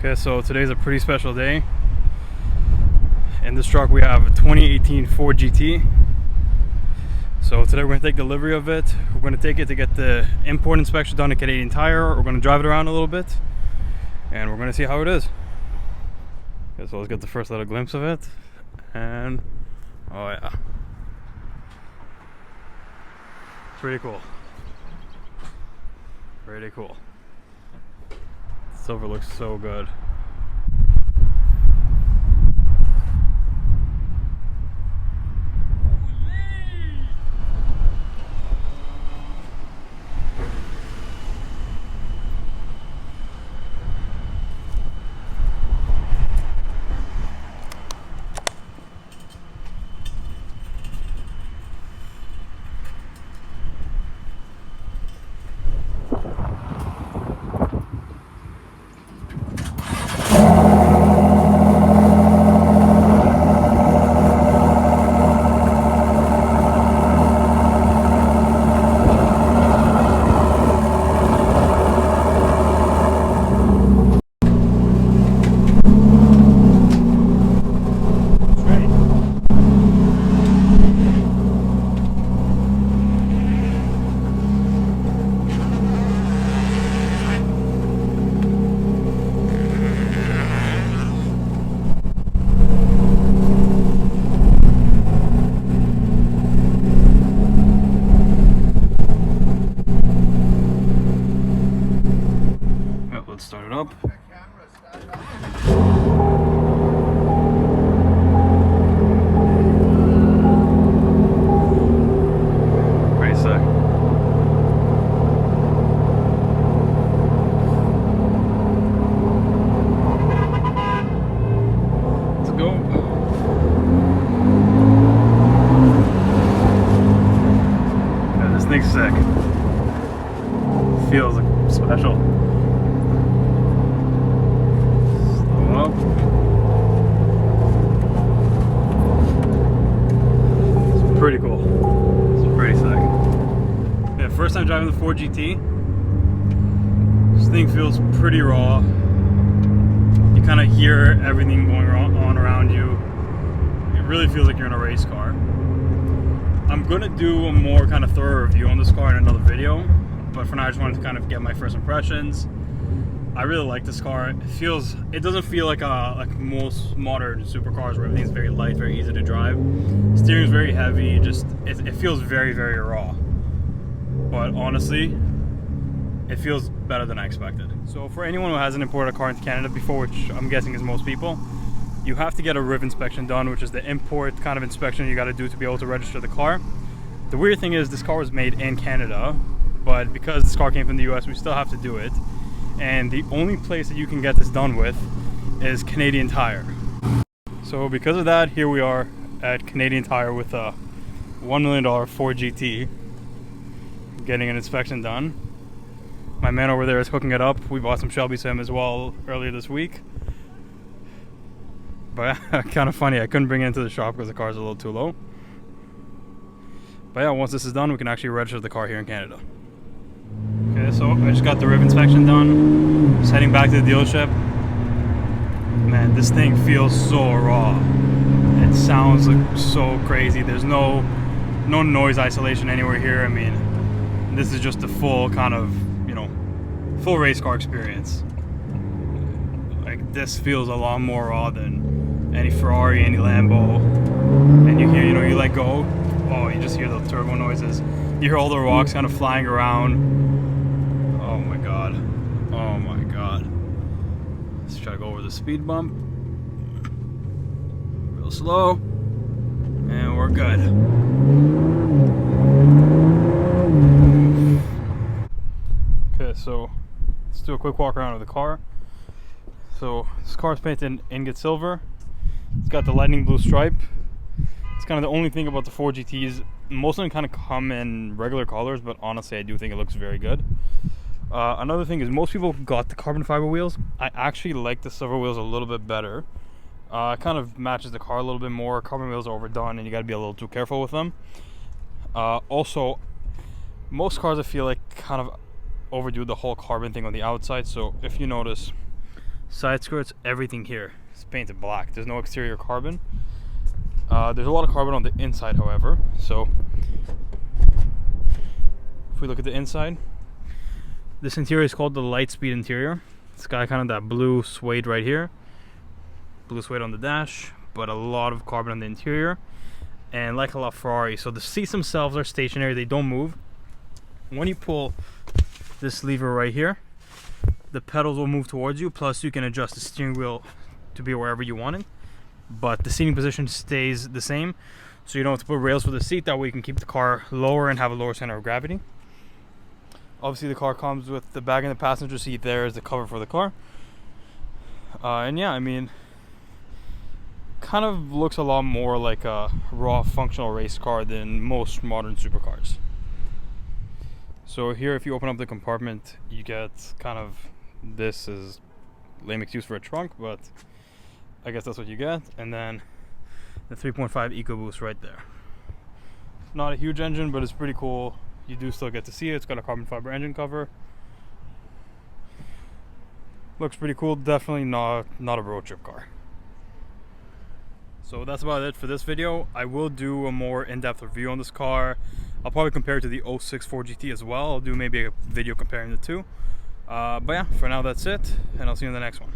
Okay, so today's a pretty special day. In this truck we have a 2018 Ford GT. So today we're going to take delivery of it. We're going to take it to get the import inspection done at Canadian Tire. We're going to drive it around a little bit and we're going to see how it is. Okay, so let's get the first little glimpse of it. And oh yeah, pretty cool. Pretty cool. Silver looks so good. Let's start it up. Pretty sick. Let's go. Yeah, this thing's sick. Feels like special. It's pretty cool. It's pretty sick. Yeah, first time driving the Ford GT. This thing feels pretty raw. You kind of hear everything going on around you. It really feels like you're in a race car. I'm gonna do a more kind of thorough review on this car in another video, but for now I just wanted to kind of get my first impressions. I really like this car. It doesn't feel like most modern supercars where everything's very light, very easy to drive. Steering's very heavy. It feels very, very raw. But honestly, it feels better than I expected. So for anyone who hasn't imported a car into Canada before, which I'm guessing is most people, you have to get a RIV inspection done, which is the import kind of inspection you got to do to be able to register the car. The weird thing is this car was made in Canada, but because this car came from the US, we still have to do it. And the only place that you can get this done with is Canadian Tire. So because of that, here we are at Canadian Tire with a $1 million Ford GT getting an inspection done. My man over there is hooking it up. We bought some Shelbys to him as well earlier this week. But kind of funny, I couldn't bring it into the shop because the car's a little too low. But yeah, once this is done, we can actually register the car here in Canada. Okay, so I just got the RIV inspection done. Just heading back to the dealership. Man, this thing feels so raw. It sounds like so crazy. There's no noise isolation anywhere here. I mean, this is just a full kind of, full race car experience. Like, this feels a lot more raw than any Ferrari, any Lambo. And you hear, you let go. Oh, you just hear the turbo noises. You hear all the rocks kind of flying around. Oh my god. Oh my god. Let's try to go over the speed bump. Real slow. And we're good. Okay, so let's do a quick walk around of the car. So this car is painted in ingot silver. It's got the lightning blue stripe. It's kind of the only thing about the Ford GTs. Most of them kind of come in regular colors, but honestly I do think it looks very good. Another thing is most people got the carbon fiber wheels. I actually like the silver wheels a little bit better. It kind of matches the car a little bit more. Carbon wheels are overdone and you got to be a little too careful with them. Also, most cars I feel like kind of overdo the whole carbon thing on the outside. So if you notice, Side skirts, everything here is painted black. There's no exterior carbon. There's a lot of carbon on the inside, however. So if we look at the inside, this interior is called the Lightspeed interior. It's got kind of that blue suede right here, blue suede on the dash, but a lot of carbon on the interior, and like a LaFerrari. So the seats themselves are stationary, they don't move. When you pull this lever right here, the pedals will move towards you, plus you can adjust the steering wheel to be wherever you want it, but the seating position stays the same, so you don't have to put rails for the seat. That way you can keep the car lower and have a lower center of gravity. Obviously the car comes with the bag in the passenger seat. There is the cover for the car. And yeah, I mean, kind of looks a lot more like a raw functional race car than most modern supercars. So here, if you open up the compartment, you get kind of, this is lame excuse for a trunk, but I guess that's what you get. And then the 3.5 EcoBoost right there. Not a huge engine, but it's pretty cool. You do still get to see it. It's got a carbon fiber engine cover. Looks pretty cool. Definitely not a road trip car. So that's about it for this video. I will do a more in-depth review on this car. I'll probably compare it to the 06 Ford GT as well. I'll do maybe a video comparing the two. But yeah, for now that's it, and I'll see you in the next one.